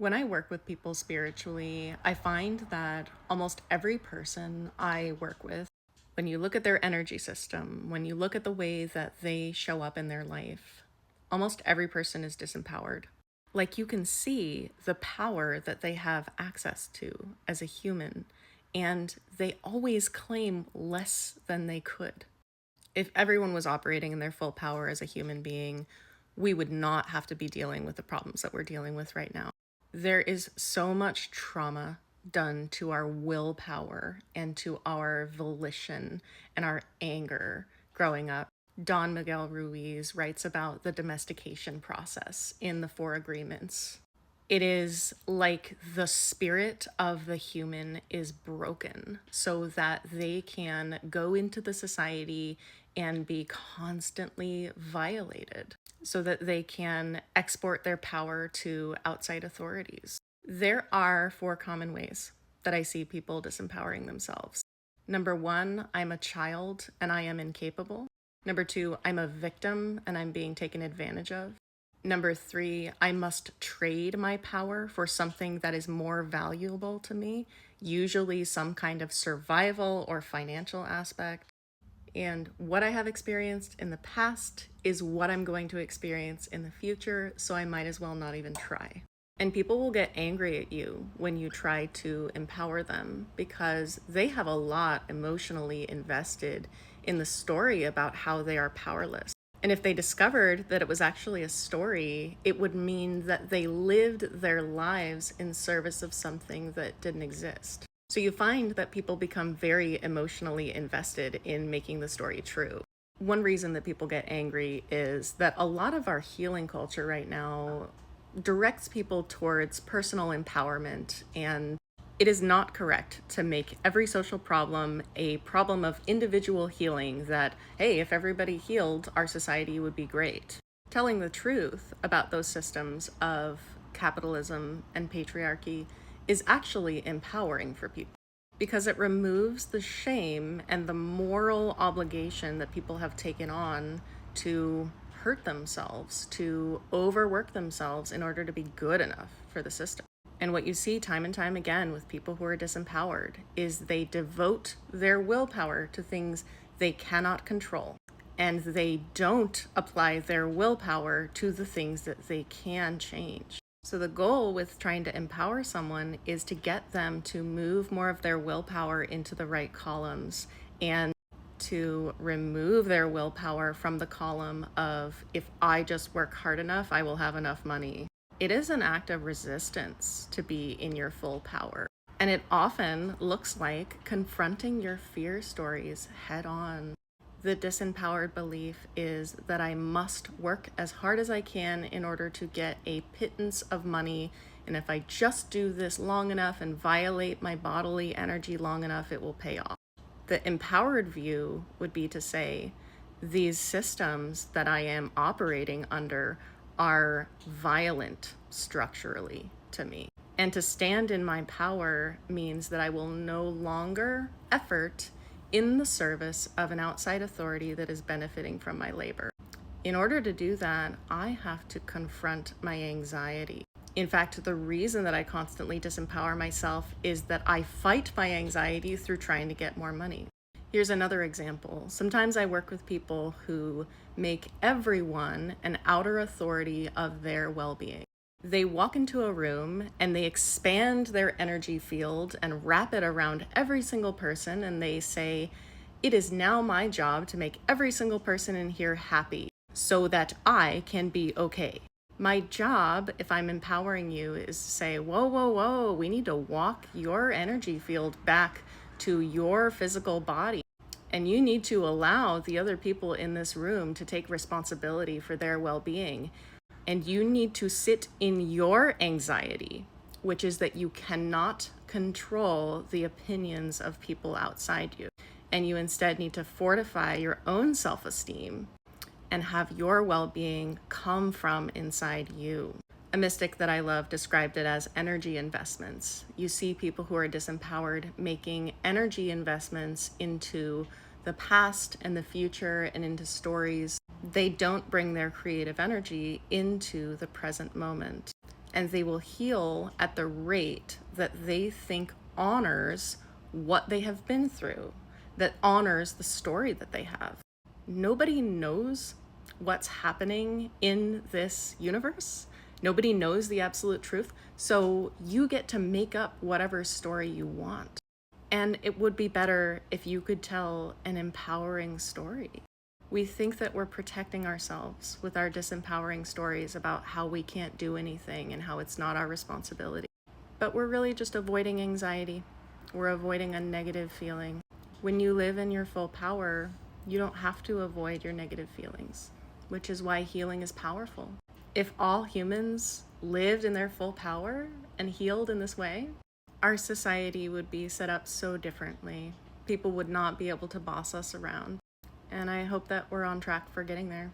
When I work with people spiritually, I find that almost every person I work with, when you look at their energy system, when you look at the way that they show up in their life, almost every person is disempowered. Like you can see the power that they have access to as a human, and they always claim less than they could. If everyone was operating in their full power as a human being, we would not have to be dealing with the problems that we're dealing with right now. There is so much trauma done to our willpower and to our volition and our anger growing up. Don Miguel Ruiz writes about the domestication process in the Four Agreements. It is like the spirit of the human is broken so that they can go into the society and be constantly violated, so that they can export their power to outside authorities. There are four common ways that I see people disempowering themselves. Number one, I'm a child and I am incapable. Number two, I'm a victim and I'm being taken advantage of. Number three, I must trade my power for something that is more valuable to me, usually some kind of survival or financial aspect. And what I have experienced in the past is what I'm going to experience in the future, so I might as well not even try. And people will get angry at you when you try to empower them because they have a lot emotionally invested in the story about how they are powerless. And if they discovered that it was actually a story, it would mean that they lived their lives in service of something that didn't exist. So you find that people become very emotionally invested in making the story true. One reason that people get angry is that a lot of our healing culture right now directs people towards personal empowerment, and it is not correct to make every social problem a problem of individual healing, that, hey, if everybody healed, our society would be great. Telling the truth about those systems of capitalism and patriarchy is actually empowering for people because it removes the shame and the moral obligation that people have taken on to hurt themselves, to overwork themselves in order to be good enough for the system. And what you see time and time again with people who are disempowered is they devote their willpower to things they cannot control, and they don't apply their willpower to the things that they can change. So the goal with trying to empower someone is to get them to move more of their willpower into the right columns, and to remove their willpower from the column of, if I just work hard enough, I will have enough money. It is an act of resistance to be in your full power. And it often looks like confronting your fear stories head on. The disempowered belief is that I must work as hard as I can in order to get a pittance of money. And if I just do this long enough and violate my bodily energy long enough, it will pay off. The empowered view would be to say, these systems that I am operating under are violent structurally to me. And to stand in my power means that I will no longer effort in the service of an outside authority that is benefiting from my labor. In order to do that, I have to confront my anxiety. In fact, the reason that I constantly disempower myself is that I fight my anxiety through trying to get more money. Here's another example. Sometimes I work with people who make everyone an outer authority of their well-being. They walk into a room and they expand their energy field and wrap it around every single person, and they say, it is now my job to make every single person in here happy so that I can be okay. My job, if I'm empowering you, is to say, whoa, whoa, whoa, we need to walk your energy field back to your physical body. And you need to allow the other people in this room to take responsibility for their well-being. And you need to sit in your anxiety, which is that you cannot control the opinions of people outside you. And you instead need to fortify your own self-esteem and have your well-being come from inside you. A mystic that I love described it as energy investments. You see people who are disempowered making energy investments into the past and the future and into stories. They don't bring their creative energy into the present moment. and they will heal at the rate that they think honors what they have been through, that honors the story that they have. Nobody knows what's happening in this universe. Nobody knows the absolute truth. So you get to make up whatever story you want. And it would be better if you could tell an empowering story. We think that we're protecting ourselves with our disempowering stories about how we can't do anything and how it's not our responsibility. But we're really just avoiding anxiety. We're avoiding a negative feeling. When you live in your full power, you don't have to avoid your negative feelings, which is why healing is powerful. If all humans lived in their full power and healed in this way, our society would be set up so differently. People would not be able to boss us around. And I hope that we're on track for getting there.